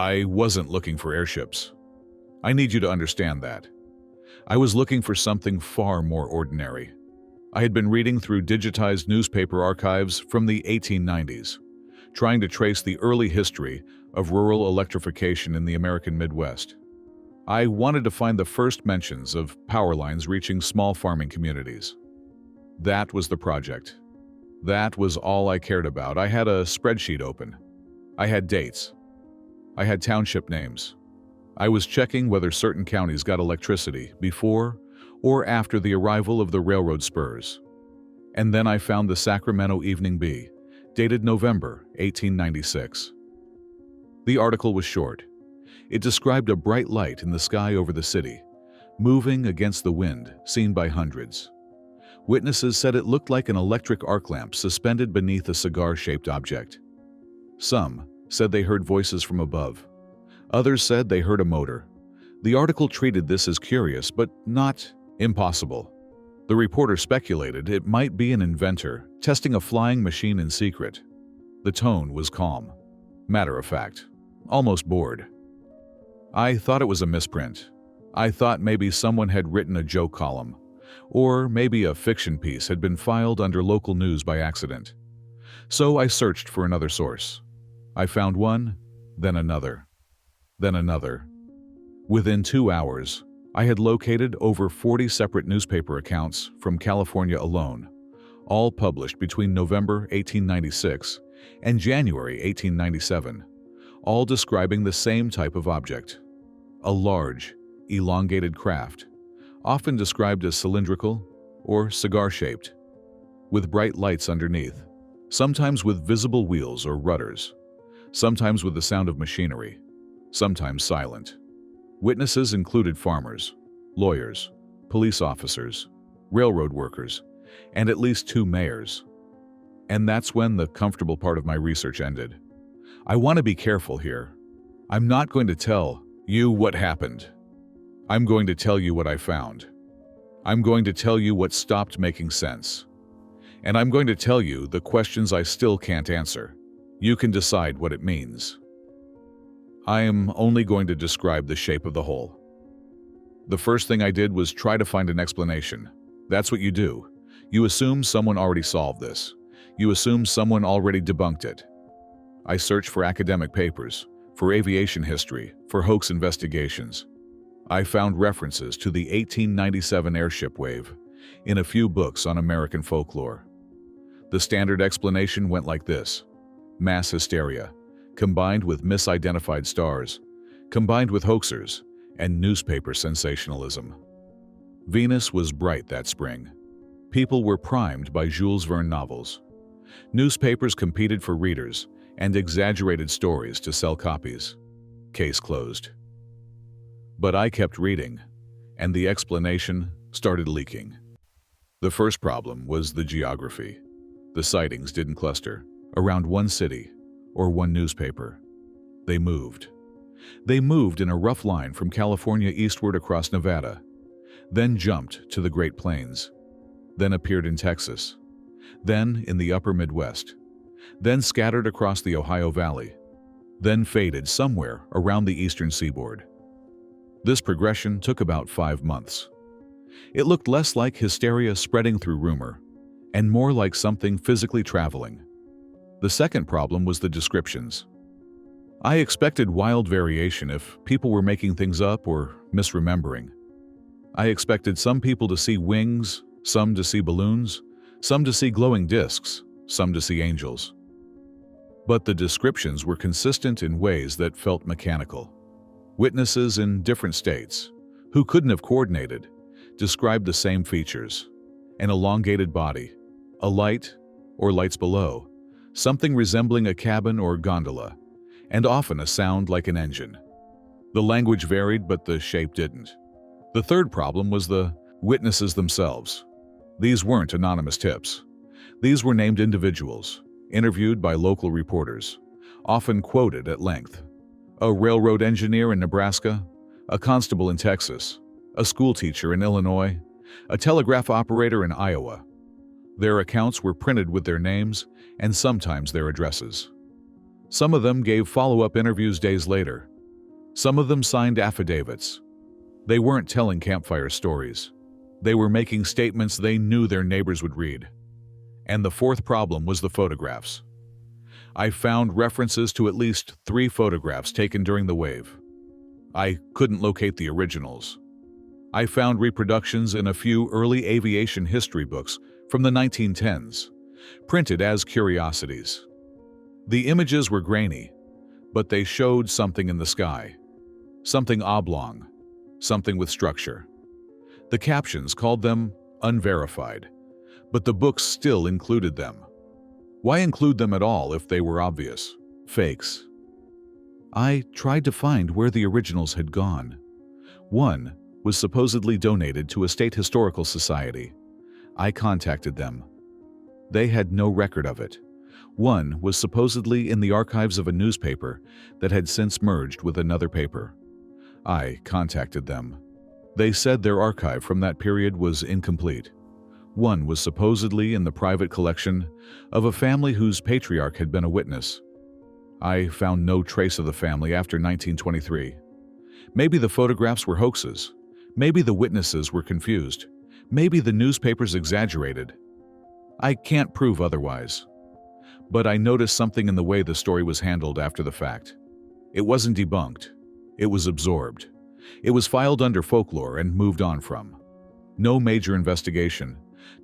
I wasn't looking for airships. I need you to understand that. I was looking for something far more ordinary. I had been reading through digitized newspaper archives from the 1890s, trying to trace the early history of rural electrification in the American Midwest. I wanted to find the first mentions of power lines reaching small farming communities. That was the project. That was all I cared about. I had a spreadsheet open. I had dates. I had township names. I was checking whether certain counties got electricity before or after the arrival of the railroad spurs. And then I found the Sacramento Evening Bee, dated November 1896. The article was short. It described a bright light in the sky over the city, moving against the wind, seen by hundreds. Witnesses said it looked like an electric arc lamp suspended beneath a cigar-shaped object. Some said they heard voices from above. Others said they heard a motor. The article treated this as curious, but not impossible. The reporter speculated it might be an inventor testing a flying machine in secret. The tone was calm, matter-of-fact, almost bored. I thought it was a misprint. I thought maybe someone had written a joke column, or maybe a fiction piece had been filed under local news by accident. So I searched for another source. I found one, then another, then another. Within 2 hours, I had located over 40 separate newspaper accounts from California alone, all published between November 1896 and January 1897, all describing the same type of object. A large, elongated craft, often described as cylindrical or cigar-shaped, with bright lights underneath, sometimes with visible wheels or rudders, sometimes with the sound of machinery, sometimes silent. Witnesses included farmers, lawyers, police officers, railroad workers, and at least 2 mayors. And that's when the comfortable part of my research ended. I want to be careful here. I'm not going to tell you what happened. I'm going to tell you what I found. I'm going to tell you what stopped making sense. And I'm going to tell you the questions I still can't answer. You can decide what it means. I am only going to describe the shape of the hole. The first thing I did was try to find an explanation. That's what you do. You assume someone already solved this. You assume someone already debunked it. I searched for academic papers, for aviation history, for hoax investigations. I found references to the 1897 airship wave in a few books on American folklore. The standard explanation went like this: mass hysteria, combined with misidentified stars, combined with hoaxers and newspaper sensationalism. Venus was bright that spring. People were primed by Jules Verne novels. Newspapers competed for readers and exaggerated stories to sell copies. Case closed. But I kept reading, and the explanation started leaking. The first problem was the geography. The sightings didn't cluster around one city or one newspaper. They moved. They moved in a rough line from California eastward across Nevada, then jumped to the Great Plains, then appeared in Texas, then in the upper Midwest, then scattered across the Ohio Valley, then faded somewhere around the eastern seaboard. This progression took about 5 months. It looked less like hysteria spreading through rumor, and more like something physically traveling. The second problem was the descriptions. I expected wild variation if people were making things up or misremembering. I expected some people to see wings, some to see balloons, some to see glowing discs, some to see angels. But the descriptions were consistent in ways that felt mechanical. Witnesses in different states, who couldn't have coordinated, described the same features: an elongated body, a light or lights below, something resembling a cabin or gondola, and often a sound like an engine. The language varied, but the shape didn't. The third problem was the witnesses themselves. These weren't anonymous tips. These were named individuals, interviewed by local reporters, often quoted at length. A railroad engineer in Nebraska, a constable in Texas, a schoolteacher in Illinois, a telegraph operator in Iowa. Their accounts were printed with their names and sometimes their addresses. Some of them gave follow-up interviews days later, Some of them signed affidavits. They weren't telling campfire stories. They were making statements they knew their neighbors would read. And the fourth problem was the photographs. I found references to at least 3 photographs taken during the wave. I couldn't locate the originals. I found reproductions in a few early aviation history books from the 1910s, printed as curiosities. The images were grainy, but they showed something in the sky, something oblong, something with structure. The captions called them unverified, but the books still included them. Why include them at all if they were obvious fakes? I tried to find where the originals had gone. One was supposedly donated to a state historical society. I contacted them. They had no record of it. One was supposedly in the archives of a newspaper that had since merged with another paper. I contacted them. They said their archive from that period was incomplete. One was supposedly in the private collection of a family whose patriarch had been a witness. I found no trace of the family after 1923. Maybe the photographs were hoaxes. Maybe the witnesses were confused. Maybe the newspapers exaggerated. I can't prove otherwise. But I noticed something in the way the story was handled after the fact. It wasn't debunked. It was absorbed. It was filed under folklore and moved on from. No major investigation.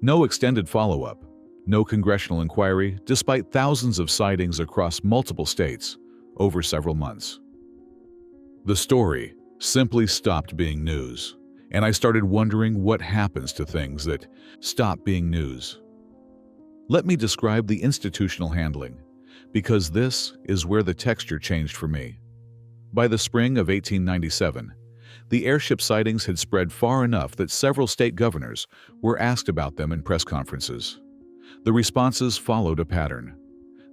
No extended follow-up. No congressional inquiry, despite thousands of sightings across multiple states over several months. The story simply stopped being news, and I started wondering what happens to things that stop being news. Let me describe the institutional handling, because this is where the texture changed for me. By the spring of 1897, the airship sightings had spread far enough that several state governors were asked about them in press conferences. The responses followed a pattern.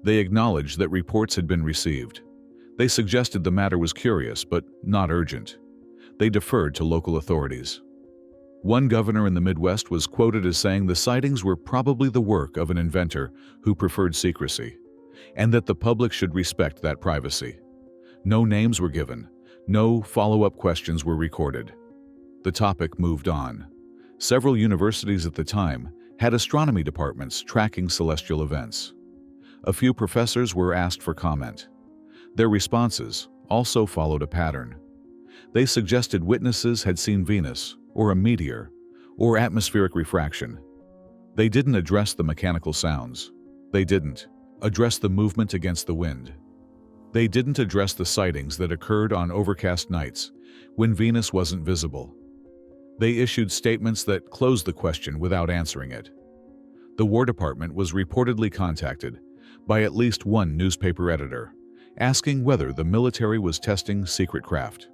They acknowledged that reports had been received. They suggested the matter was curious but not urgent. They deferred to local authorities. One governor in the Midwest was quoted as saying the sightings were probably the work of an inventor who preferred secrecy, and that the public should respect that privacy. No names were given. No follow-up questions were recorded. The topic moved on. Several universities at the time had astronomy departments tracking celestial events. A few professors were asked for comment. Their responses also followed a pattern. They suggested witnesses had seen Venus, or a meteor, or atmospheric refraction. They didn't address the mechanical sounds. They didn't address the movement against the wind. They didn't address the sightings that occurred on overcast nights when Venus wasn't visible. They issued statements that closed the question without answering it. The War Department was reportedly contacted by at least one newspaper editor, asking whether the military was testing secret craft.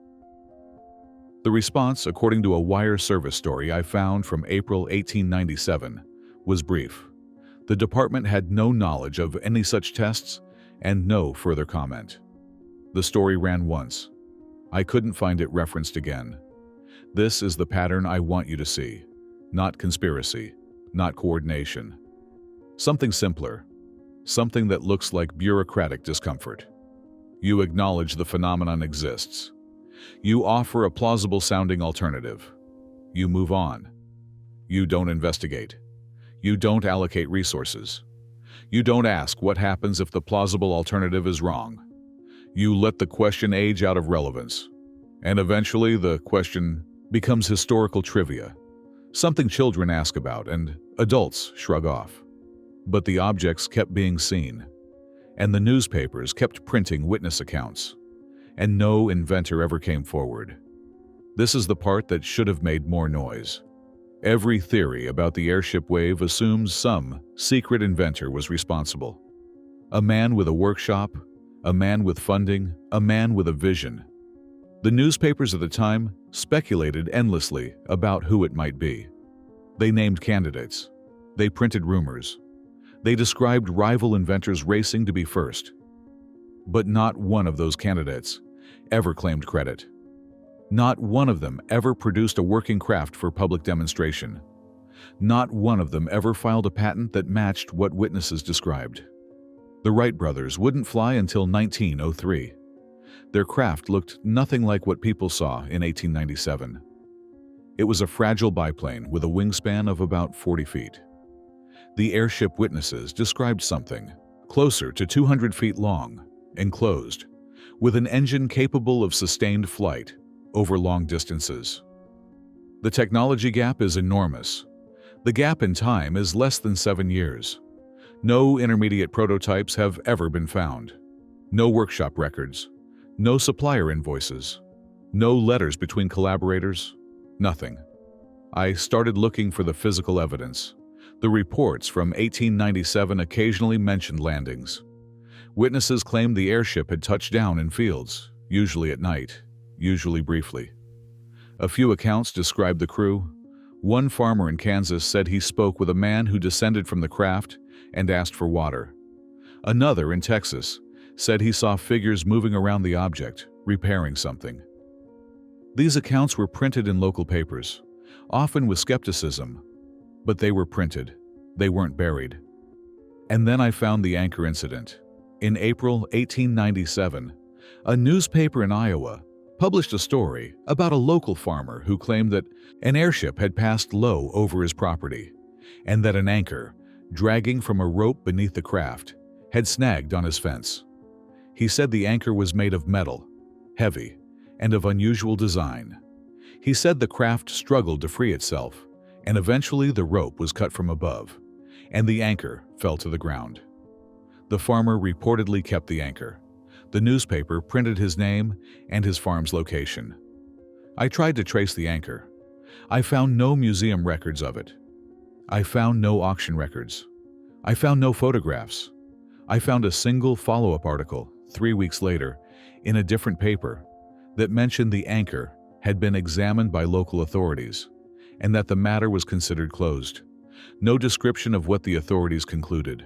The response, according to a wire service story I found from April 1897, was brief. The department had no knowledge of any such tests and no further comment. The story ran once. I couldn't find it referenced again. This is the pattern I want you to see. Not conspiracy, not coordination. Something simpler. Something that looks like bureaucratic discomfort. You acknowledge the phenomenon exists. You offer a plausible-sounding alternative. You move on. You don't investigate. You don't allocate resources. You don't ask what happens if the plausible alternative is wrong. You let the question age out of relevance. And eventually the question becomes historical trivia, something children ask about and adults shrug off. But the objects kept being seen, and the newspapers kept printing witness accounts, and no inventor ever came forward. This is the part that should have made more noise. Every theory about the airship wave assumes some secret inventor was responsible. A man with a workshop, a man with funding, a man with a vision. The newspapers of the time speculated endlessly about who it might be. They named candidates. They printed rumors. They described rival inventors racing to be first. But not one of those candidates ever claimed credit. Not one of them ever produced a working craft for public demonstration. Not one of them ever filed a patent that matched what witnesses described. The Wright brothers wouldn't fly until 1903. Their craft looked nothing like what people saw in 1897. It was a fragile biplane with a wingspan of about 40 feet. The airship witnesses described something closer to 200 feet long, enclosed, with an engine capable of sustained flight over long distances. The technology gap is enormous. The gap in time is less than 7 years. No intermediate prototypes have ever been found. No workshop records. No supplier invoices. No letters between collaborators. Nothing. I started looking for the physical evidence. The reports from 1897 occasionally mentioned landings. Witnesses claimed the airship had touched down in fields, usually at night, usually briefly. A few accounts described the crew. One farmer in Kansas said he spoke with a man who descended from the craft and asked for water. Another in Texas said he saw figures moving around the object, repairing something. These accounts were printed in local papers, often with skepticism, but they were printed. They weren't buried. And then I found the anchor incident. In April 1897, a newspaper in Iowa published a story about a local farmer who claimed that an airship had passed low over his property and that an anchor, dragging from a rope beneath the craft, had snagged on his fence. He said the anchor was made of metal, heavy, and of unusual design. He said the craft struggled to free itself, and eventually the rope was cut from above, and the anchor fell to the ground. The farmer reportedly kept the anchor. The newspaper printed his name and his farm's location. I tried to trace the anchor. I found no museum records of it. I found no auction records. I found no photographs. I found a single follow-up article 3 weeks later in a different paper that mentioned the anchor had been examined by local authorities and that the matter was considered closed. No description of what the authorities concluded.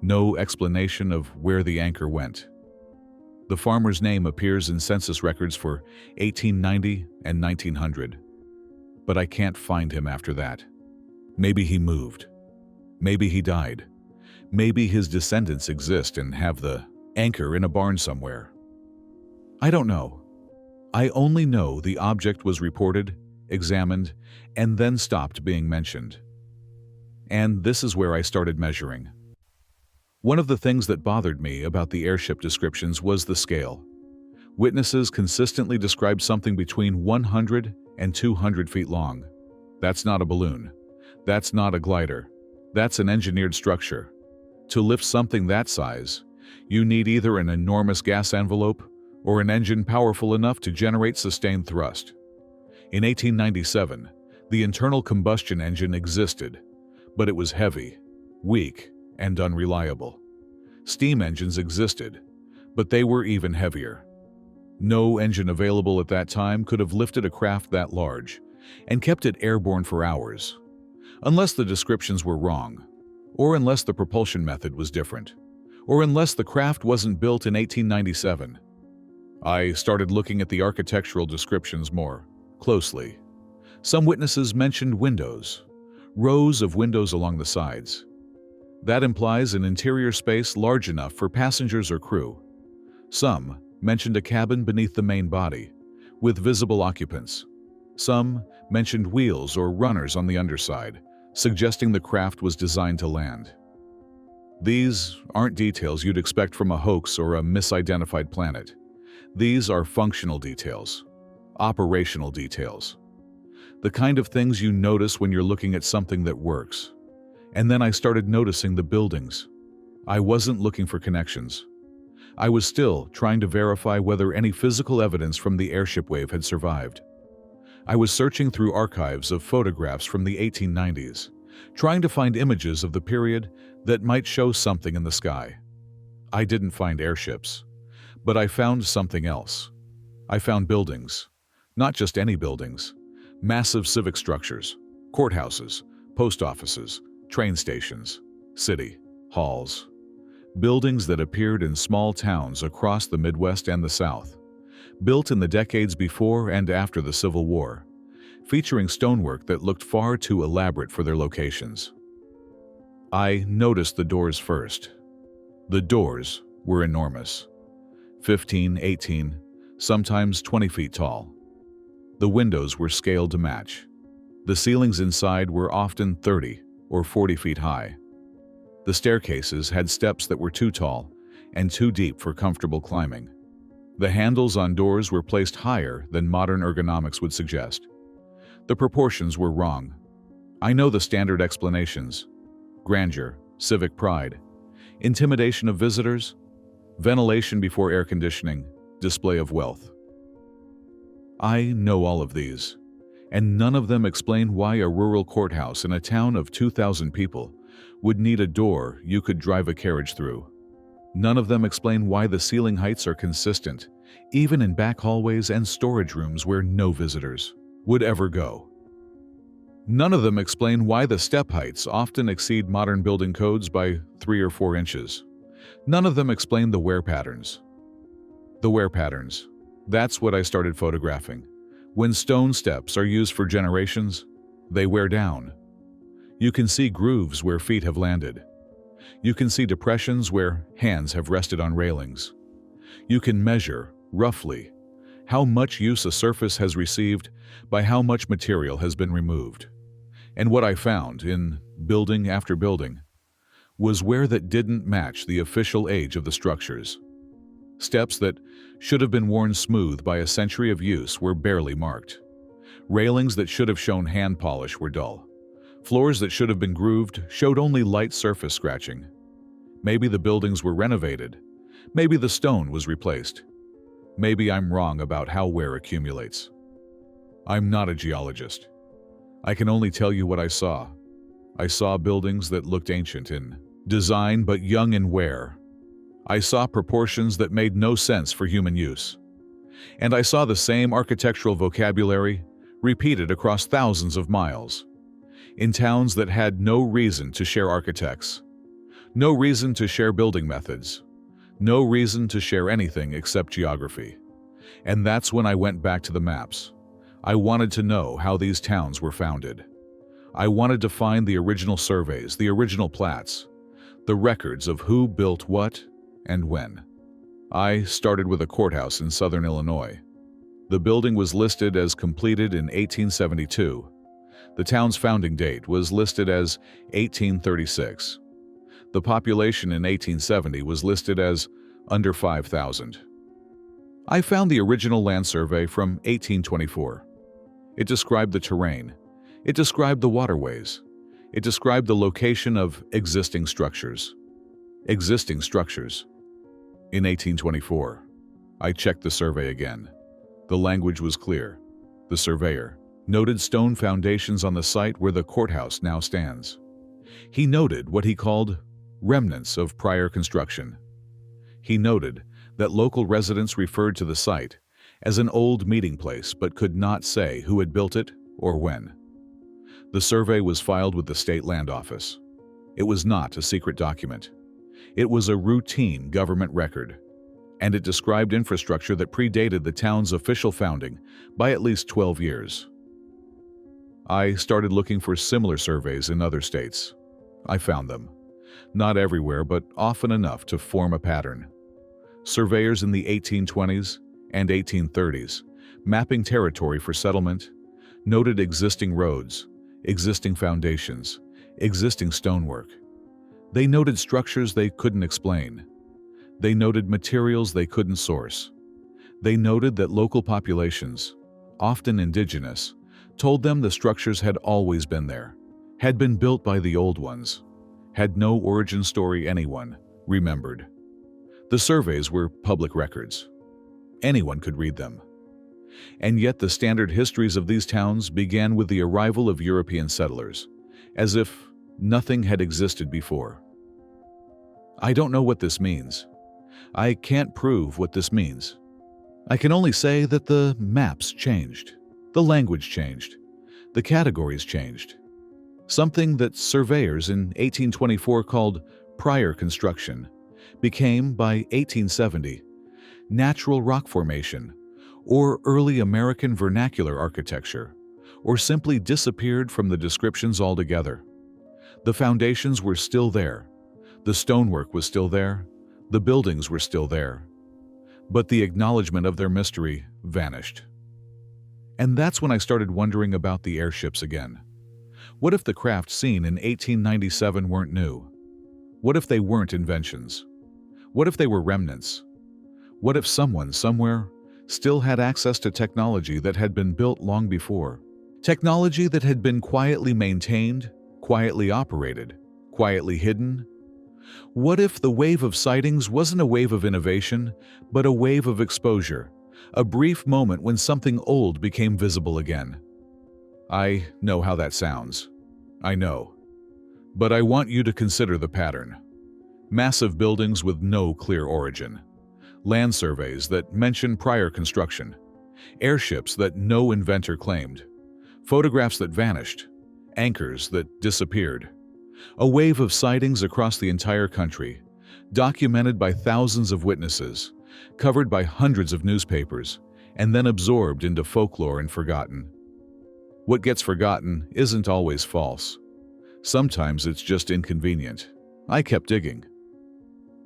No explanation of where the anchor went. The farmer's name appears in census records for 1890 and 1900. But I can't find him after that. Maybe he moved. Maybe he died. Maybe his descendants exist and have the anchor in a barn somewhere. I don't know. I only know the object was reported, examined, and then stopped being mentioned. And this is where I started measuring. One of the things that bothered me about the airship descriptions was the scale. Witnesses consistently described something between 100 and 200 feet long. That's not a balloon. That's not a glider. That's an engineered structure. To lift something that size, you need either an enormous gas envelope or an engine powerful enough to generate sustained thrust. In 1897, the internal combustion engine existed, but it was heavy, weak, and unreliable. Steam engines existed, but they were even heavier. No engine available at that time could have lifted a craft that large and kept it airborne for hours, unless the descriptions were wrong, or unless the propulsion method was different, or unless the craft wasn't built in 1897. I started looking at the architectural descriptions more closely. Some witnesses mentioned windows, rows of windows along the sides. That implies an interior space large enough for passengers or crew. Some mentioned a cabin beneath the main body, with visible occupants. Some mentioned wheels or runners on the underside, suggesting the craft was designed to land. These aren't details you'd expect from a hoax or a misidentified planet. These are functional details, operational details. The kind of things you notice when you're looking at something that works. And then I started noticing the buildings. I wasn't looking for connections. I was still trying to verify whether any physical evidence from the airship wave had survived. I was searching through archives of photographs from the 1890s, trying to find images of the period that might show something in the sky. I didn't find airships, but I found something else. I found buildings, not just any buildings, massive civic structures, courthouses, post offices, train stations, city halls, buildings that appeared in small towns across the Midwest and the South, built in the decades before and after the Civil War, featuring stonework that looked far too elaborate for their locations. I noticed the doors first. The doors were enormous, 15, 18, sometimes 20 feet tall. The windows were scaled to match. The ceilings inside were often 30 or 40 feet high. The staircases had steps that were too tall and too deep for comfortable climbing. The handles on doors were placed higher than modern ergonomics would suggest. The proportions were wrong. I know the standard explanations: grandeur, civic pride, intimidation of visitors, ventilation before air conditioning, display of wealth. I know all of these, and none of them explain why a rural courthouse in a town of 2,000 people would need a door you could drive a carriage through. None of them explain why the ceiling heights are consistent, even in back hallways and storage rooms where no visitors would ever go. None of them explain why the step heights often exceed modern building codes by 3 or 4 inches. None of them explain the wear patterns. The wear patterns. That's what I started photographing. When stone steps are used for generations, they wear down. You can see grooves where feet have landed. You can see depressions where hands have rested on railings. You can measure, roughly, how much use a surface has received by how much material has been removed. And what I found, in building after building, was wear that didn't match the official age of the structures. Steps that should have been worn smooth by a century of use were barely marked. Railings that should have shown hand polish were dull. Floors that should have been grooved showed only light surface scratching. Maybe the buildings were renovated. Maybe the stone was replaced. Maybe I'm wrong about how wear accumulates. I'm not a geologist. I can only tell you what I saw. I saw buildings that looked ancient in design but young in wear. I saw proportions that made no sense for human use. And I saw the same architectural vocabulary repeated across thousands of miles, in towns that had no reason to share architects, no reason to share building methods, no reason to share anything except geography. And that's when I went back to the maps. I wanted to know how these towns were founded. I wanted to find the original surveys, the original plats, the records of who built what and when. I started with a courthouse in southern Illinois. The building was listed as completed in 1872. The town's founding date was listed as 1836. The population in 1870 was listed as under 5,000. I found the original land survey from 1824. It described the terrain. It described the waterways. It described the location of existing structures. Existing structures. In 1824, I checked the survey again. The language was clear. The surveyor noted stone foundations on the site where the courthouse now stands. He noted what he called remnants of prior construction. He noted that local residents referred to the site as an old meeting place but could not say who had built it or when. The survey was filed with the state land office. It was not a secret document. It was a routine government record, and it described infrastructure that predated the town's official founding by at least 12 years. I started looking for similar surveys in other states. I found them. Not everywhere, but often enough to form a pattern. Surveyors in the 1820s and 1830s, mapping territory for settlement, noted existing roads, existing foundations, existing stonework. They noted structures they couldn't explain. They noted materials they couldn't source. They noted that local populations, often indigenous, told them the structures had always been there, had been built by the old ones, had no origin story anyone remembered. The surveys were public records. Anyone could read them. And yet the standard histories of these towns began with the arrival of European settlers, as if nothing had existed before. I don't know what this means. I can't prove what this means. I can only say that the maps changed, the language changed, the categories changed. Something that surveyors in 1824 called prior construction became, by 1870, natural rock formation, or early American vernacular architecture, or simply disappeared from the descriptions altogether. The foundations were still there. The stonework was still there. The buildings were still there. but the acknowledgement of their mystery vanished. And that's when I started wondering about the airships again. What if the craft seen in 1897 weren't new? What if they weren't inventions? What if they were remnants? What if someone, somewhere, still had access to technology that had been built long before? Technology that had been quietly maintained, quietly operated, quietly hidden? What if the wave of sightings wasn't a wave of innovation, but a wave of exposure, a brief moment when something old became visible again? I know how that sounds. I know. But I want you to consider the pattern. Massive buildings with no clear origin. Land surveys that mention prior construction. Airships that no inventor claimed. Photographs that vanished. Anchors that disappeared. A wave of sightings across the entire country, documented by thousands of witnesses, covered by hundreds of newspapers, and then absorbed into folklore and forgotten. What gets forgotten isn't always false. Sometimes it's just inconvenient. I kept digging.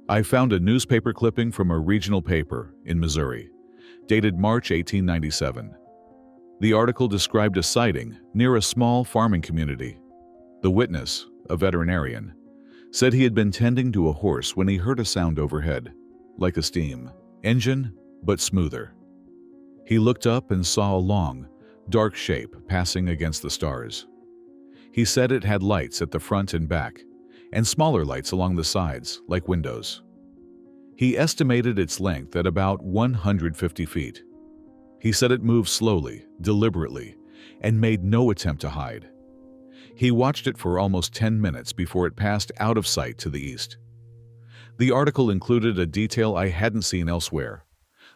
I found a newspaper clipping from a regional paper in Missouri, dated March 1897. The article described a sighting near a small farming community. The witness, a veterinarian, said he had been tending to a horse when he heard a sound overhead, like a steam engine, but smoother. He looked up and saw a long, dark shape passing against the stars. He said it had lights at the front and back, and smaller lights along the sides, like windows. He estimated its length at about 150 feet. He said it moved slowly, deliberately, and made no attempt to hide. He watched it for almost 10 minutes before it passed out of sight to the east. The article included a detail I hadn't seen elsewhere.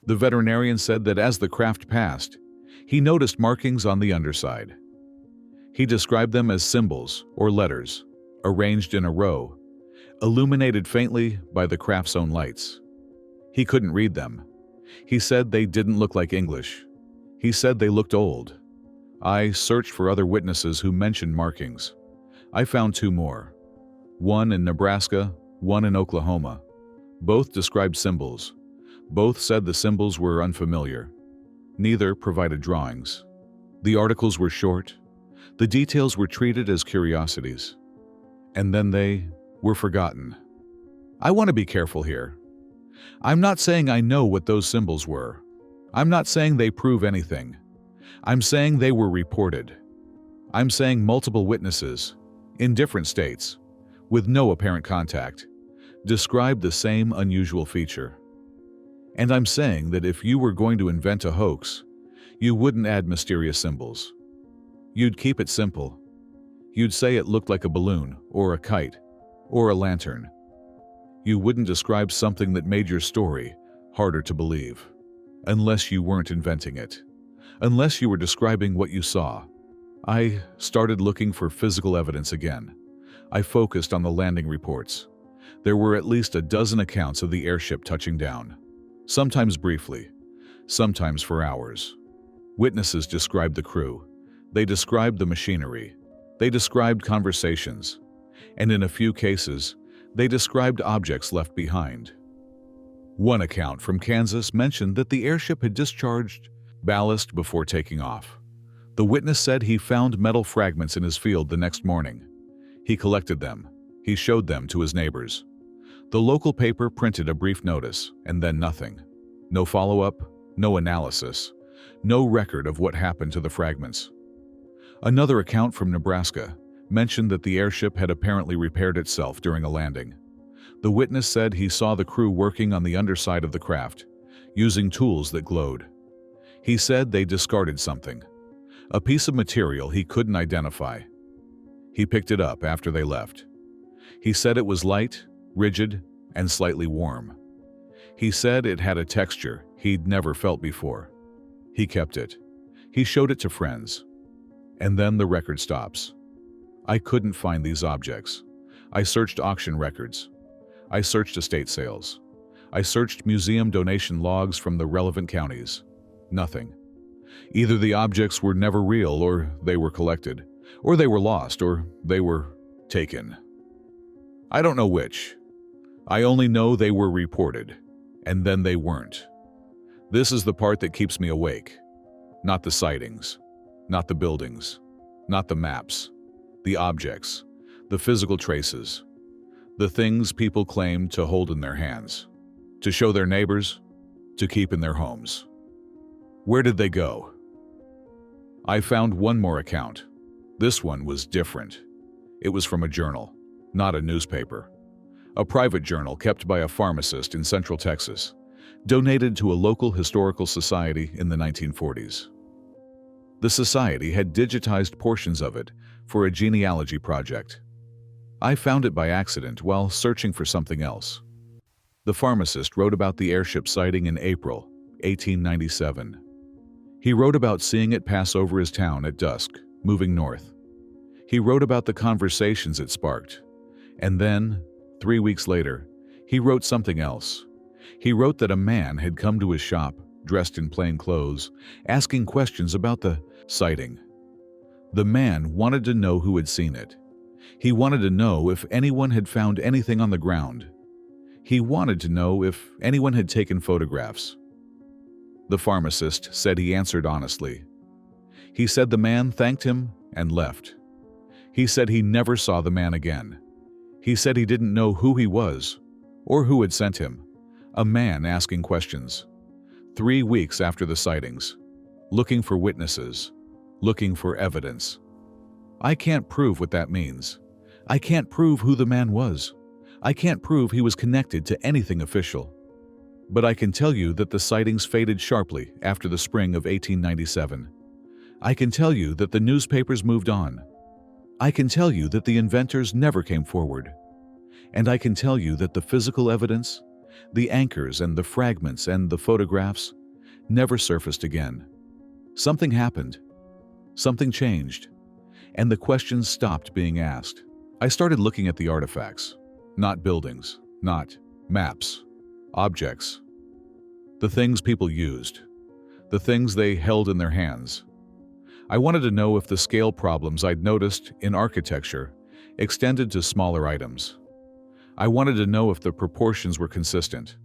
The veterinarian said that as the craft passed, he noticed markings on the underside. He described them as symbols or letters, arranged in a row, illuminated faintly by the craft's own lights. He couldn't read them. He said they didn't look like English. He said they looked old. I searched for other witnesses who mentioned markings. I found two more. One in Nebraska, one in Oklahoma. Both described symbols. Both said the symbols were unfamiliar. Neither provided drawings. The articles were short. The details were treated as curiosities. And then they were forgotten. I want to be careful here. I'm not saying I know what those symbols were. I'm not saying they prove anything. I'm saying they were reported. I'm saying multiple witnesses, in different states, with no apparent contact, described the same unusual feature. And I'm saying that if you were going to invent a hoax, you wouldn't add mysterious symbols. You'd keep it simple. You'd say it looked like a balloon, or a kite, or a lantern. You wouldn't describe something that made your story harder to believe, unless you weren't inventing it. Unless you were describing what you saw. I started looking for physical evidence again. I focused on the landing reports. There were at least a dozen accounts of the airship touching down. Sometimes briefly, sometimes for hours. Witnesses described the crew. They described the machinery. They described conversations. And in a few cases, they described objects left behind. One account from Kansas mentioned that the airship had discharged ballast before taking off. The witness said he found metal fragments in his field the next morning. He collected them. He showed them to his neighbors. The local paper printed a brief notice, and then nothing. No follow-up, no analysis, no record of what happened to the fragments. Another account from Nebraska mentioned that the airship had apparently repaired itself during a landing. The witness said he saw the crew working on the underside of the craft, using tools that glowed. He said they discarded something, a piece of material he couldn't identify. He picked it up after they left. He said it was light, rigid, and slightly warm. He said it had a texture he'd never felt before. He kept it. He showed it to friends. And then the record stops. I couldn't find these objects. I searched auction records. I searched estate sales. I searched museum donation logs from the relevant counties. Nothing. Either the objects were never real, or they were collected, or they were lost, or they were taken. I don't know which. I only know they were reported, and then they weren't. This is the part that keeps me awake. Not the sightings, not the buildings, not the maps, the objects, the physical traces, the things people claim to hold in their hands, to show their neighbors, to keep in their homes. Where did they go? I found one more account. This one was different. It was from a journal, not a newspaper. A private journal kept by a pharmacist in Central Texas, donated to a local historical society in the 1940s. The society had digitized portions of it for a genealogy project. I found it by accident while searching for something else. The pharmacist wrote about the airship sighting in April 1897. He wrote about seeing it pass over his town at dusk, moving north. He wrote about the conversations it sparked. And then, 3 weeks later, he wrote something else. He wrote that a man had come to his shop, dressed in plain clothes, asking questions about the sighting. The man wanted to know who had seen it. He wanted to know if anyone had found anything on the ground. He wanted to know if anyone had taken photographs. The pharmacist said he answered honestly. He said the man thanked him and left. He said he never saw the man again. He said he didn't know who he was or who had sent him. A man asking questions. 3 weeks after the sightings, looking for witnesses, looking for evidence. I can't prove what that means. I can't prove who the man was. I can't prove he was connected to anything official. But I can tell you that the sightings faded sharply after the spring of 1897. I can tell you that the newspapers moved on. I can tell you that the inventors never came forward. And I can tell you that the physical evidence, the anchors and the fragments and the photographs, never surfaced again. Something happened. Something changed. And the questions stopped being asked. I started looking at the artifacts, not buildings, not maps, objects. The things people used, the things they held in their hands. I wanted to know if the scale problems I'd noticed in architecture extended to smaller items. I wanted to know if the proportions were consistent,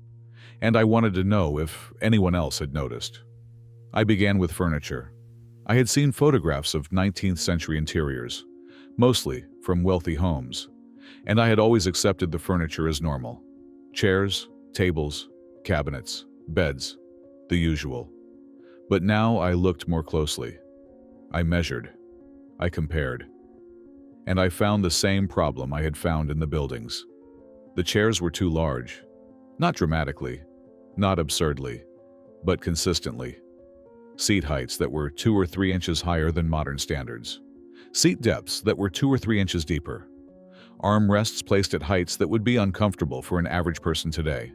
and I wanted to know if anyone else had noticed. I began with furniture. I had seen photographs of 19th century interiors, mostly from wealthy homes, and I had always accepted the furniture as normal. Chairs, tables, cabinets, beds, the usual. But now I looked more closely. I measured. I compared. And I found the same problem I had found in the buildings. The chairs were too large. Not dramatically, not absurdly, but consistently. Seat heights that were 2 or 3 inches higher than modern standards. Seat depths that were 2 or 3 inches deeper. Armrests placed at heights that would be uncomfortable for an average person today.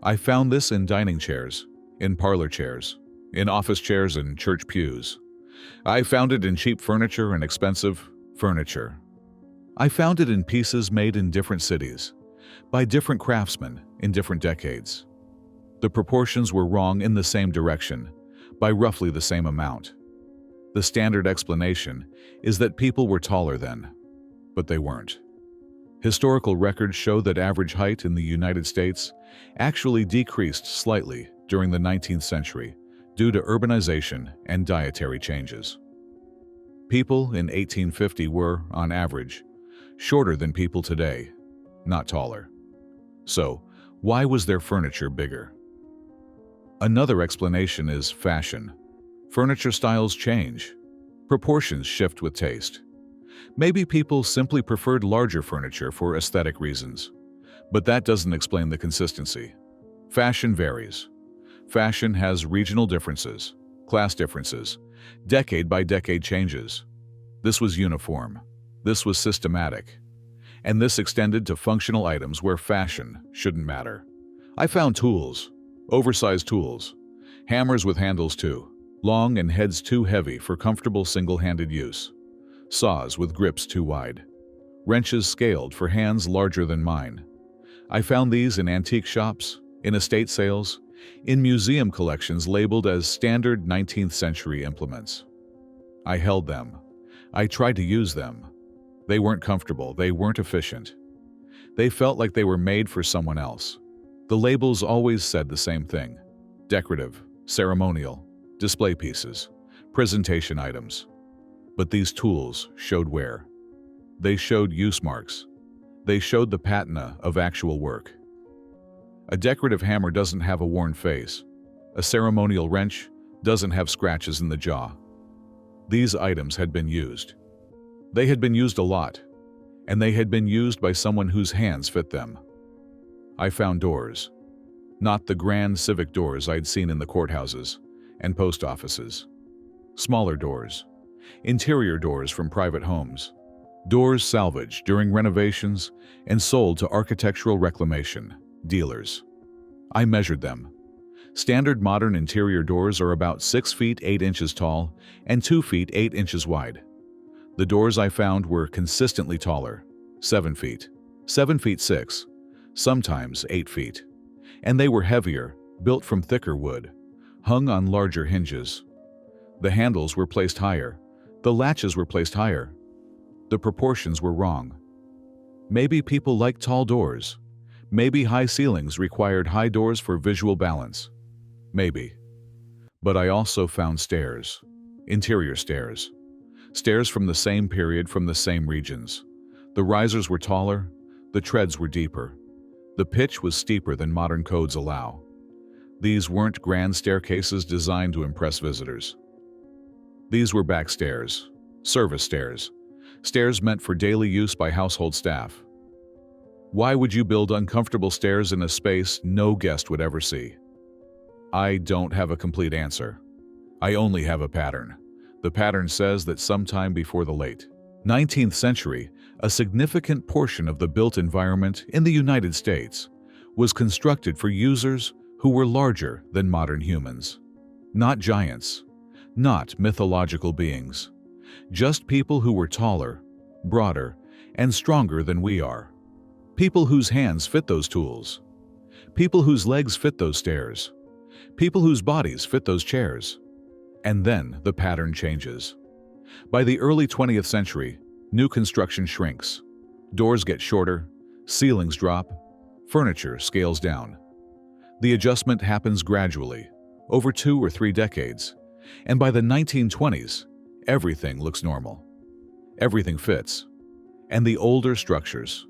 I found this in dining chairs, in parlor chairs, in office chairs and church pews. I found it in cheap furniture and expensive furniture. I found it in pieces made in different cities, by different craftsmen in different decades. The proportions were wrong in the same direction, by roughly the same amount. The standard explanation is that people were taller then, but they weren't. Historical records show that average height in the United States actually decreased slightly during the 19th century due to urbanization and dietary changes. People in 1850 were, on average, shorter than people today, not taller. So, why was their furniture bigger? Another explanation is fashion. Furniture styles change. Proportions shift with taste. Maybe people simply preferred larger furniture for aesthetic reasons, but that doesn't explain the consistency. Fashion varies. Fashion has regional differences, class differences, decade-by-decade changes. This was uniform. This was systematic. And this extended to functional items where fashion shouldn't matter. I found tools, oversized tools, hammers with handles too, long and heads too heavy for comfortable single-handed use, saws with grips too wide, wrenches scaled for hands larger than mine. I found these in antique shops, in estate sales, in museum collections labeled as standard 19th century implements. I held them. I tried to use them. They weren't comfortable, they weren't efficient. They felt like they were made for someone else. The labels always said the same thing. decorative, ceremonial, display pieces, presentation items. But these tools showed wear. They showed use marks. They showed the patina of actual work. A decorative hammer doesn't have a worn face. A ceremonial wrench doesn't have scratches in the jaw. These items had been used. They had been used a lot, and they had been used by someone whose hands fit them. I found doors. Not the grand civic doors I'd seen in the courthouses and post offices. Smaller doors. Interior doors from private homes. Doors salvaged during renovations and sold to architectural reclamation dealers. I measured them. Standard modern interior doors are about 6 feet 8 inches tall and 2 feet 8 inches wide. The doors I found were consistently taller, 7 feet, 7 feet 6, sometimes 8 feet. And they were heavier, built from thicker wood, hung on larger hinges. The handles were placed higher. The latches were placed higher. The proportions were wrong. Maybe people like tall doors. Maybe high ceilings required high doors for visual balance. Maybe. But I also found stairs. Interior stairs. Stairs from the same period, from the same regions. The risers were taller. The treads were deeper. The pitch was steeper than modern codes allow. These weren't grand staircases designed to impress visitors. These were back stairs. Service stairs. Stairs meant for daily use by household staff. Why would you build uncomfortable stairs in a space no guest would ever see? I don't have a complete answer. I only have a pattern. The pattern says that sometime before the late 19th century, a significant portion of the built environment in the United States was constructed for users who were larger than modern humans. Not giants, not mythological beings, just people who were taller, broader, and stronger than we are. People whose hands fit those tools. People whose legs fit those stairs. People whose bodies fit those chairs. And then the pattern changes. By the early 20th century, new construction shrinks. Doors get shorter, ceilings drop, furniture scales down. The adjustment happens gradually, over 2 or 3 decades, and by the 1920s, everything looks normal. Everything fits. And the older structures,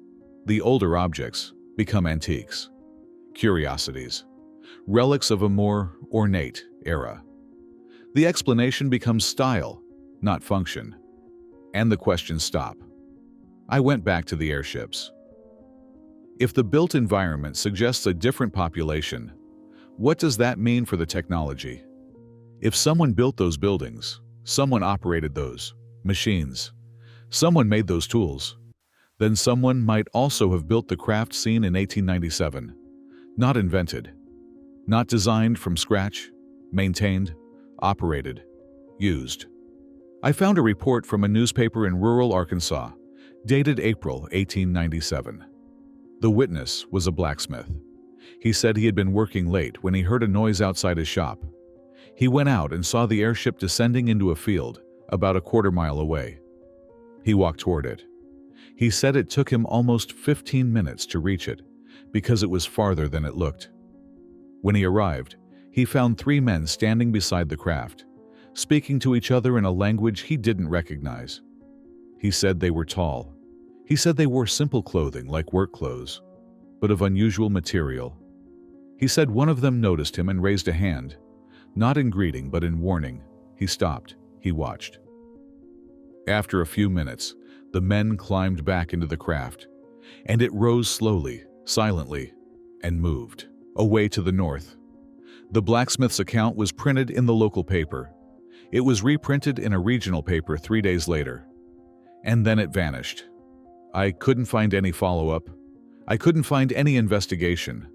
the older objects, become antiques, curiosities, relics of a more ornate era. The explanation becomes style, not function. And the questions stop. I went back to the airships. If the built environment suggests a different population, what does that mean for the technology? If someone built those buildings, someone operated those machines, someone made those tools, then someone might also have built the craft seen in 1897. Not invented, not designed from scratch, maintained, operated, used. I found a report from a newspaper in rural Arkansas, dated April 1897. The witness was a blacksmith. He said he had been working late when he heard a noise outside his shop. He went out and saw the airship descending into a field about a quarter mile away. He walked toward it. He said it took him almost 15 minutes to reach it because it was farther than it looked. When he arrived, he found 3 men standing beside the craft, speaking to each other in a language he didn't recognize. He said they were tall. He said they wore simple clothing like work clothes, but of unusual material. He said one of them noticed him and raised a hand, not in greeting but in warning. He stopped. He watched. After a few minutes, the men climbed back into the craft, and it rose slowly, silently, and moved away to the north. The blacksmith's account was printed in the local paper. It was reprinted in a regional paper 3 days later. And then it vanished. I couldn't find any follow-up. I couldn't find any investigation.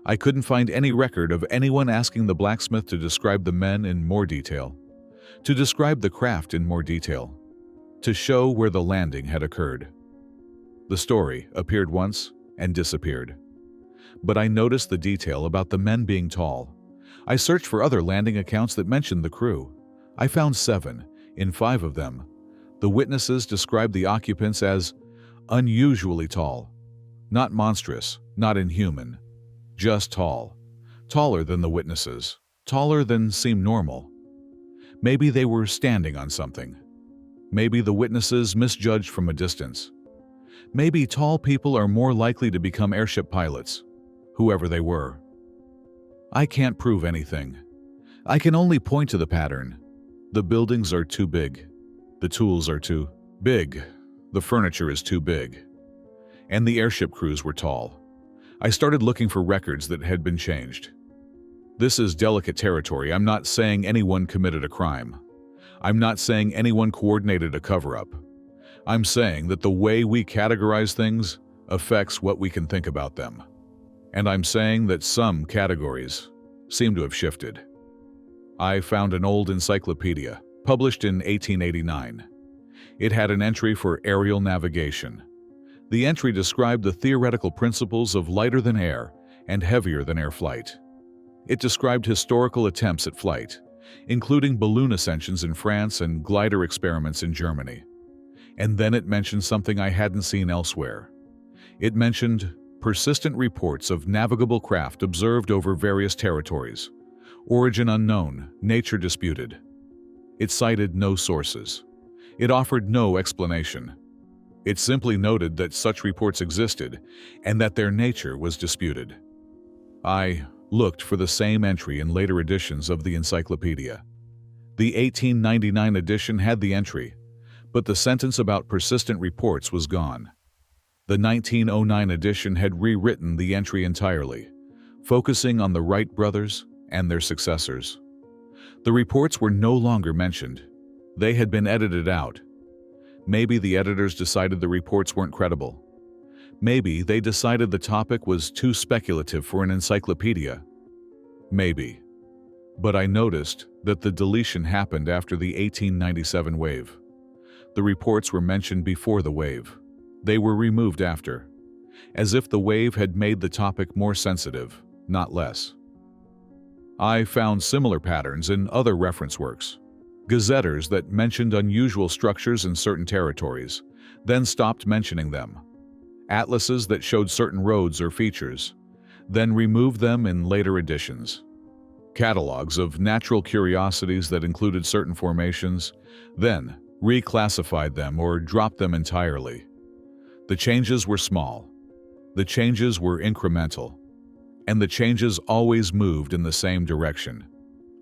I couldn't find any record of anyone asking the blacksmith to describe the men in more detail, to describe the craft in more detail, to show where the landing had occurred. The story appeared once and disappeared. But I noticed the detail about the men being tall. I searched for other landing accounts that mentioned the crew. I found 7. In 5 of them, the witnesses described the occupants as unusually tall. Not monstrous, not inhuman. Just tall. Taller than the witnesses. taller than seemed normal. Maybe they were standing on something. Maybe the witnesses misjudged from a distance. Maybe tall people are more likely to become airship pilots, whoever they were. I can't prove anything. I can only point to the pattern. The buildings are too big. The tools are too big. The furniture is too big. And the airship crews were tall. I started looking for records that had been changed. This is delicate territory. I'm not saying anyone committed a crime. I'm not saying anyone coordinated a cover-up. I'm saying that the way we categorize things affects what we can think about them. And I'm saying that some categories seem to have shifted. I found an old encyclopedia, published in 1889. It had an entry for aerial navigation. The entry described the theoretical principles of lighter-than-air and heavier-than-air flight. It described historical attempts at flight, including balloon ascensions in France and glider experiments in Germany. And then it mentioned something I hadn't seen elsewhere. It mentioned persistent reports of navigable craft observed over various territories, origin unknown, nature disputed. It cited no sources. It offered no explanation. It simply noted that such reports existed and that their nature was disputed. I looked for the same entry in later editions of the encyclopedia. The 1899 edition had the entry, but the sentence about persistent reports was gone. The 1909 edition had rewritten the entry entirely, focusing on the Wright brothers and their successors. The reports were no longer mentioned. They had been edited out. Maybe the editors decided the reports weren't credible. Maybe they decided the topic was too speculative for an encyclopedia. Maybe. But I noticed that the deletion happened after the 1897 wave. The reports were mentioned before the wave. They were removed after, as if the wave had made the topic more sensitive, not less. I found similar patterns in other reference works. Gazetters that mentioned unusual structures in certain territories, then stopped mentioning them. Atlases that showed certain roads or features, then removed them in later editions. Catalogs of natural curiosities that included certain formations, then reclassified them or dropped them entirely. The changes were small. The changes were incremental. And the changes always moved in the same direction,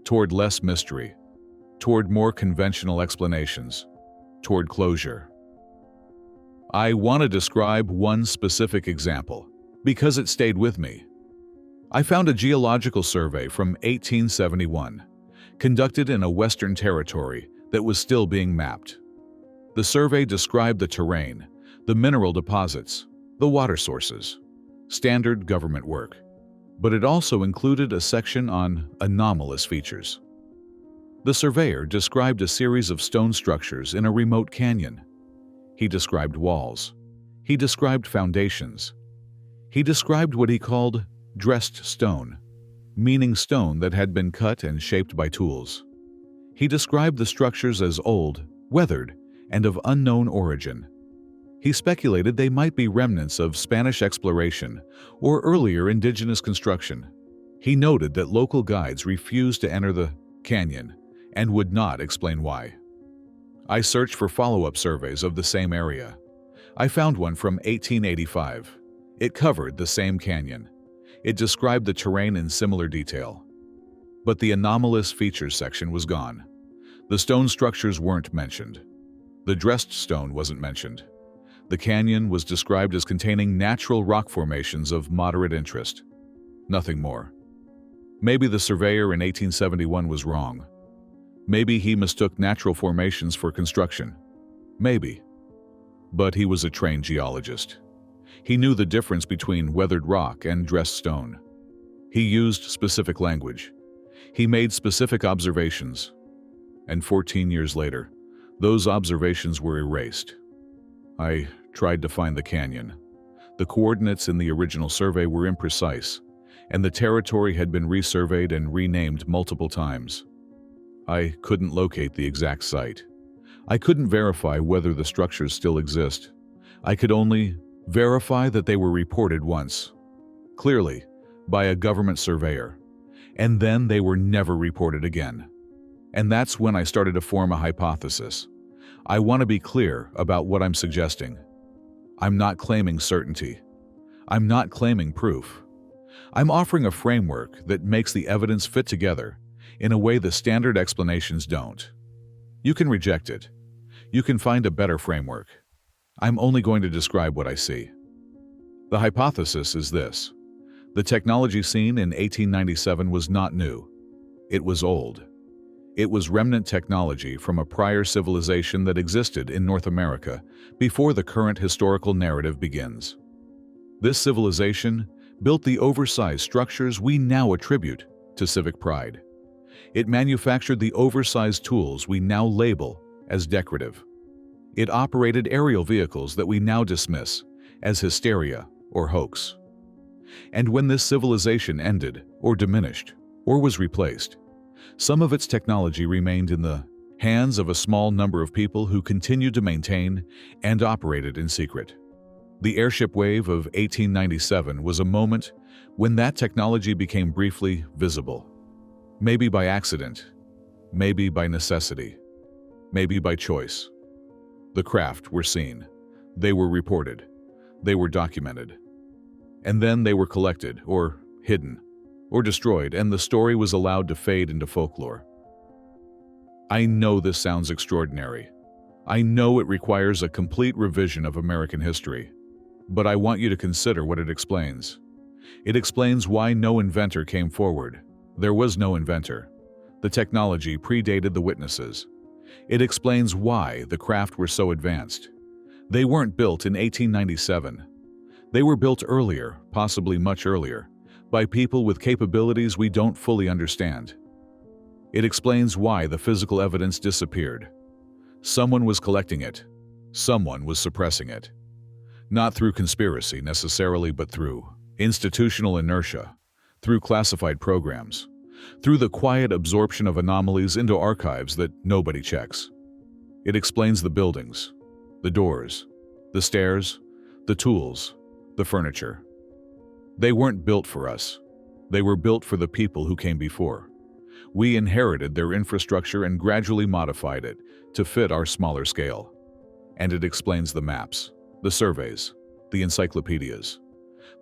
toward less mystery, toward more conventional explanations, toward closure. I want to describe one specific example, because it stayed with me. I found a geological survey from 1871, conducted in a Western territory that was still being mapped. The survey described the terrain, the mineral deposits, the water sources, standard government work. But it also included a section on anomalous features. The surveyor described a series of stone structures in a remote canyon. He described walls. He described foundations. He described what he called dressed stone, meaning stone that had been cut and shaped by tools. He described the structures as old, weathered, and of unknown origin. He speculated they might be remnants of Spanish exploration or earlier indigenous construction. He noted that local guides refused to enter the canyon and would not explain why. I searched for follow-up surveys of the same area. I found one from 1885. It covered the same canyon. It described the terrain in similar detail. But the anomalous features section was gone. The stone structures weren't mentioned. The dressed stone wasn't mentioned. The canyon was described as containing natural rock formations of moderate interest. Nothing more. Maybe the surveyor in 1871 was wrong. Maybe he mistook natural formations for construction. Maybe. But he was a trained geologist. He knew the difference between weathered rock and dressed stone. He used specific language. He made specific observations. And 14 years later, those observations were erased. I tried to find the canyon. The coordinates in the original survey were imprecise, and the territory had been resurveyed and renamed multiple times. I couldn't locate the exact site. I couldn't verify whether the structures still exist. I could only verify that they were reported once, clearly, by a government surveyor, and then they were never reported again. And that's when I started to form a hypothesis. I want to be clear about what I'm suggesting. I'm not claiming certainty. I'm not claiming proof. I'm offering a framework that makes the evidence fit together in a way the standard explanations don't. You can reject it. You can find a better framework. I'm only going to describe what I see. The hypothesis is this. The technology seen in 1897 was not new. It was old. It was remnant technology from a prior civilization that existed in North America before the current historical narrative begins. This civilization built the oversized structures we now attribute to civic pride. It manufactured the oversized tools we now label as decorative. It operated aerial vehicles that we now dismiss as hysteria or hoax. And when this civilization ended, or diminished, or was replaced, some of its technology remained in the hands of a small number of people who continued to maintain and operate it in secret. The airship wave of 1897 was a moment when that technology became briefly visible. Maybe by accident, maybe by necessity, maybe by choice. The craft were seen, they were reported, they were documented. And then they were collected, or hidden, or destroyed, and the story was allowed to fade into folklore. I know this sounds extraordinary. I know it requires a complete revision of American history. But I want you to consider what it explains. It explains why no inventor came forward. There was no inventor. The technology predated the witnesses. It explains why the craft were so advanced. They weren't built in 1897. They were built earlier, possibly much earlier, by people with capabilities we don't fully understand. It explains why the physical evidence disappeared. Someone was collecting it. Someone was suppressing it. Not through conspiracy necessarily, but through institutional inertia, through classified programs, through the quiet absorption of anomalies into archives that nobody checks. It explains the buildings, the doors, the stairs, the tools, the furniture. They weren't built for us. They were built for the people who came before. We inherited their infrastructure and gradually modified it to fit our smaller scale. And it explains the maps, the surveys, the encyclopedias,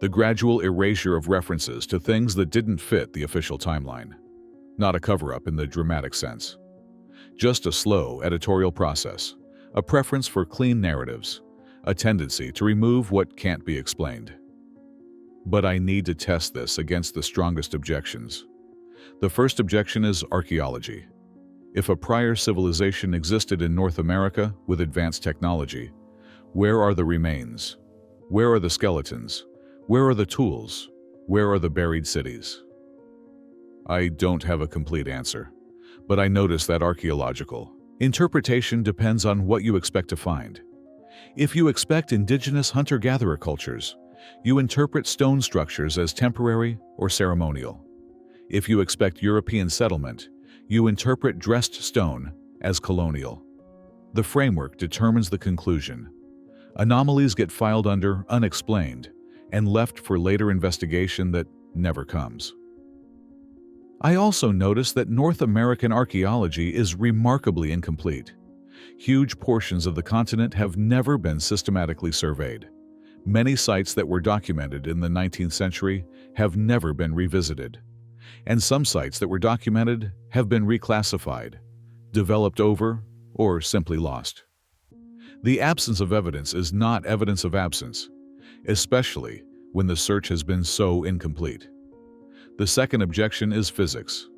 the gradual erasure of references to things that didn't fit the official timeline. Not a cover-up in the dramatic sense. Just a slow editorial process, a preference for clean narratives, a tendency to remove what can't be explained. But I need to test this against the strongest objections. The first objection is archaeology. If a prior civilization existed in North America with advanced technology, where are the remains? Where are the skeletons? Where are the tools? Where are the buried cities? I don't have a complete answer, but I notice that archaeological interpretation depends on what you expect to find. If you expect indigenous hunter-gatherer cultures, you interpret stone structures as temporary or ceremonial. If you expect European settlement, you interpret dressed stone as colonial. The framework determines the conclusion. Anomalies get filed under unexplained and left for later investigation that never comes. I also notice that North American archaeology is remarkably incomplete. Huge portions of the continent have never been systematically surveyed. Many sites that were documented in the 19th century have never been revisited. And some sites that were documented have been reclassified, developed over, or simply lost. The absence of evidence is not evidence of absence, especially when the search has been so incomplete. The second objection is physics.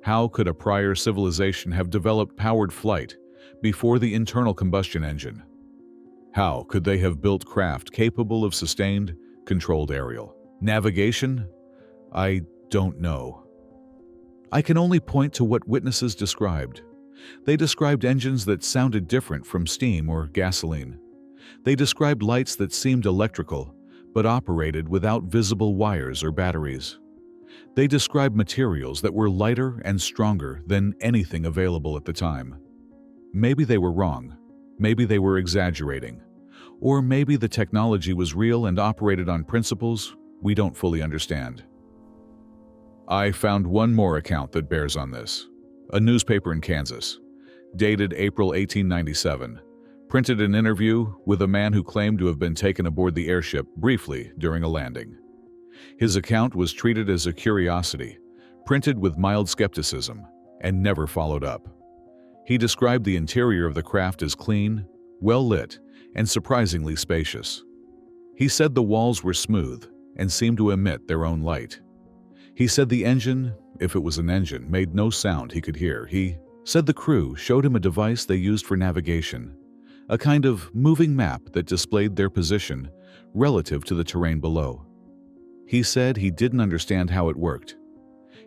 How could a prior civilization have developed powered flight before the internal combustion engine? How could they have built craft capable of sustained, controlled aerial navigation? I don't know. I can only point to what witnesses described. They described engines that sounded different from steam or gasoline. They described lights that seemed electrical, but operated without visible wires or batteries. They described materials that were lighter and stronger than anything available at the time. Maybe they were wrong. Maybe they were exaggerating. Or maybe the technology was real and operated on principles we don't fully understand. I found one more account that bears on this. A newspaper in Kansas, dated April 1897, printed an interview with a man who claimed to have been taken aboard the airship briefly during a landing. His account was treated as a curiosity, printed with mild skepticism, and never followed up. He described the interior of the craft as clean, well-lit, and surprisingly spacious. He said the walls were smooth and seemed to emit their own light. He said the engine, if it was an engine, made no sound he could hear. He said the crew showed him a device they used for navigation, a kind of moving map that displayed their position relative to the terrain below. He said he didn't understand how it worked.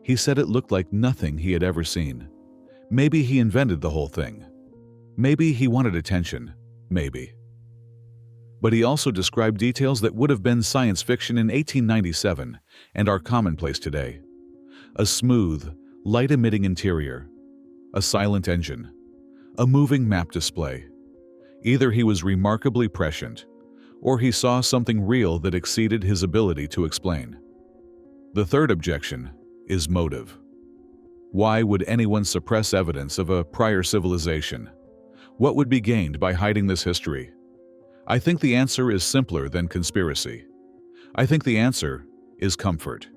He said it looked like nothing he had ever seen. Maybe he invented the whole thing. Maybe he wanted attention. Maybe. But he also described details that would have been science fiction in 1897 and are commonplace today. A smooth, light-emitting interior, a silent engine, a moving map display. Either he was remarkably prescient, or he saw something real that exceeded his ability to explain. The third objection is motive. Why would anyone suppress evidence of a prior civilization? What would be gained by hiding this history? I think the answer is simpler than conspiracy. I think the answer is comfort.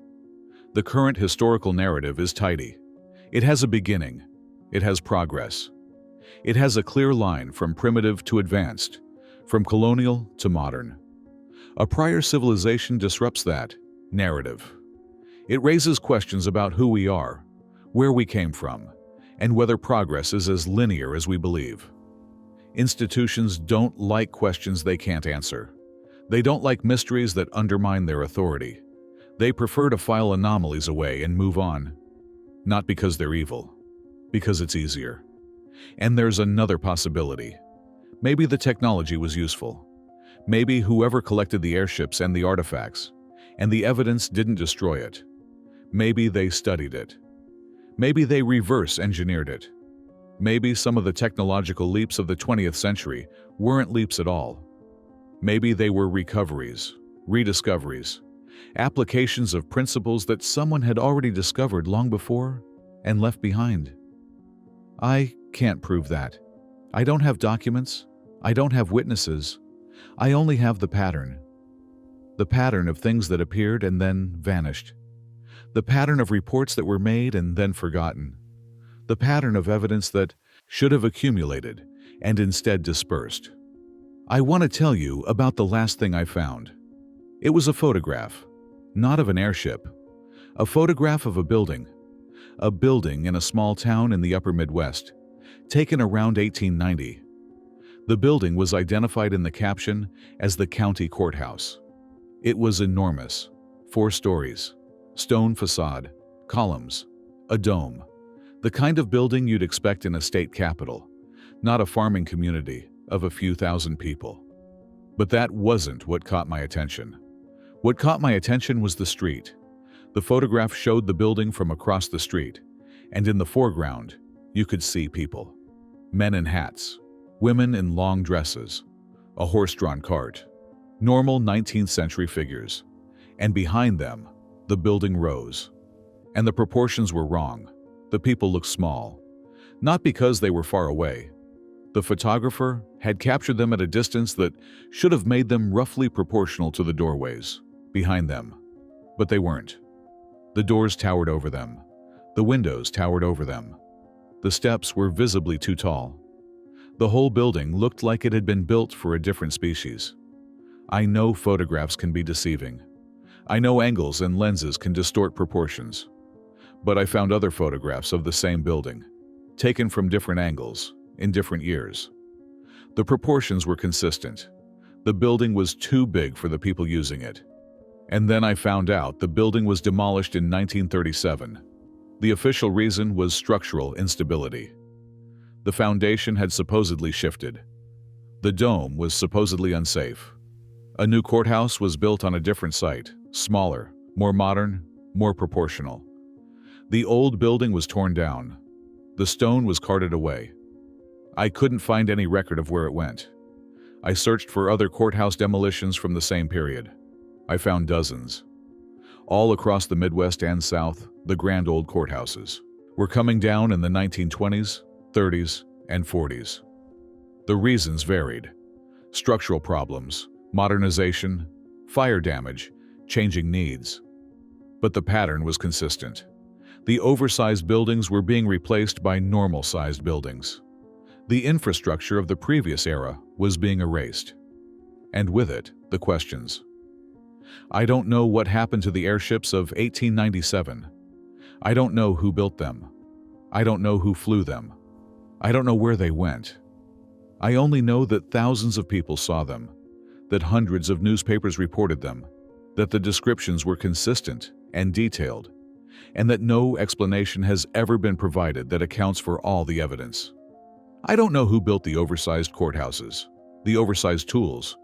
The current historical narrative is tidy. It has a beginning. It has progress. It has a clear line from primitive to advanced, from colonial to modern. A prior civilization disrupts that narrative. It raises questions about who we are, where we came from, and whether progress is as linear as we believe. Institutions don't like questions they can't answer. They don't like mysteries that undermine their authority. They prefer to file anomalies away and move on. Not because they're evil, because it's easier. And there's another possibility. Maybe the technology was useful. Maybe whoever collected the airships and the artifacts, and the evidence didn't destroy it. Maybe they studied it. Maybe they reverse-engineered it. Maybe some of the technological leaps of the 20th century weren't leaps at all. Maybe they were recoveries, rediscoveries, applications of principles that someone had already discovered long before and left behind. I can't prove that. I don't have documents. I don't have witnesses. I only have the pattern. The pattern of things that appeared and then vanished. The pattern of reports that were made and then forgotten. The pattern of evidence that should have accumulated and instead dispersed. I want to tell you about the last thing I found. It was a photograph, not of an airship, a photograph of a building in a small town in the upper Midwest, taken around 1890. The building was identified in the caption as the county courthouse. It was enormous, 4 stories, stone facade, columns, a dome. The kind of building you'd expect in a state capital, not a farming community of a few thousand people. But that wasn't what caught my attention. What caught my attention was the street. The photograph showed the building from across the street, and in the foreground, you could see people. Men in hats, women in long dresses, a horse-drawn cart, normal 19th century figures, and behind them, the building rose. And the proportions were wrong. The people looked small, not because they were far away. The photographer had captured them at a distance that should have made them roughly proportional to the doorways behind them, but they weren't. The doors towered over them. The windows towered over them. The steps were visibly too tall. The whole building looked like it had been built for a different species. I know photographs can be deceiving. I know angles and lenses can distort proportions. But I found other photographs of the same building, taken from different angles, in different years. The proportions were consistent. The building was too big for the people using it. And then I found out the building was demolished in 1937. The official reason was structural instability. The foundation had supposedly shifted. The dome was supposedly unsafe. A new courthouse was built on a different site, smaller, more modern, more proportional. The old building was torn down. The stone was carted away. I couldn't find any record of where it went. I searched for other courthouse demolitions from the same period. I found dozens. All across the Midwest and South, the grand old courthouses were coming down in the 1920s, 30s, and 40s. The reasons varied: structural problems, modernization, fire damage, changing needs. But the pattern was consistent. The oversized buildings were being replaced by normal-sized buildings. The infrastructure of the previous era was being erased. And with it, the questions. I don't know what happened to the airships of 1897. I don't know who built them. I don't know who flew them. I don't know where they went. I only know that thousands of people saw them, that hundreds of newspapers reported them, that the descriptions were consistent and detailed, and that no explanation has ever been provided that accounts for all the evidence. I don't know who built the oversized courthouses, the oversized tools,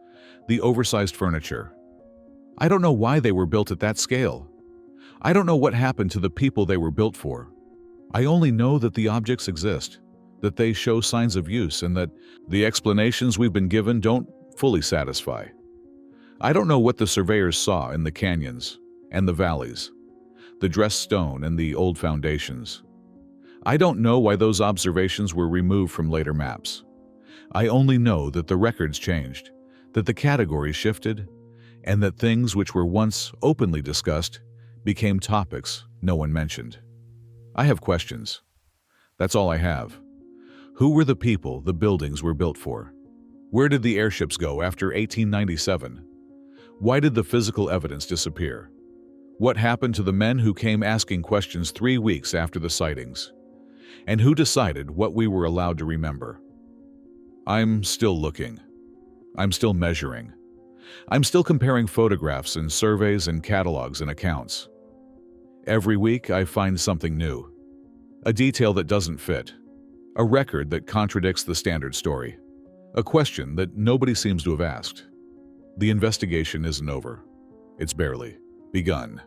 the oversized furniture. I don't know why they were built at that scale. I don't know what happened to the people they were built for. I only know that the objects exist, that they show signs of use, and that the explanations we've been given don't fully satisfy. I don't know what the surveyors saw in the canyons and the valleys, the dressed stone and the old foundations. I don't know why those observations were removed from later maps. I only know that the records changed, that the categories shifted, and that things which were once openly discussed became topics no one mentioned. I have questions. That's all I have. Who were the people the buildings were built for? Where did the airships go after 1897? Why did the physical evidence disappear? What happened to the men who came asking questions 3 weeks after the sightings? And who decided what we were allowed to remember? I'm still looking. I'm still measuring. I'm still comparing photographs and surveys and catalogs and accounts. Every week I find something new. A detail that doesn't fit. A record that contradicts the standard story. A question that nobody seems to have asked. The investigation isn't over. It's barely begun.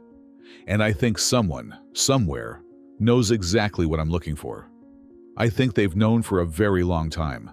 And I think someone, somewhere, knows exactly what I'm looking for. I think they've known for a very long time.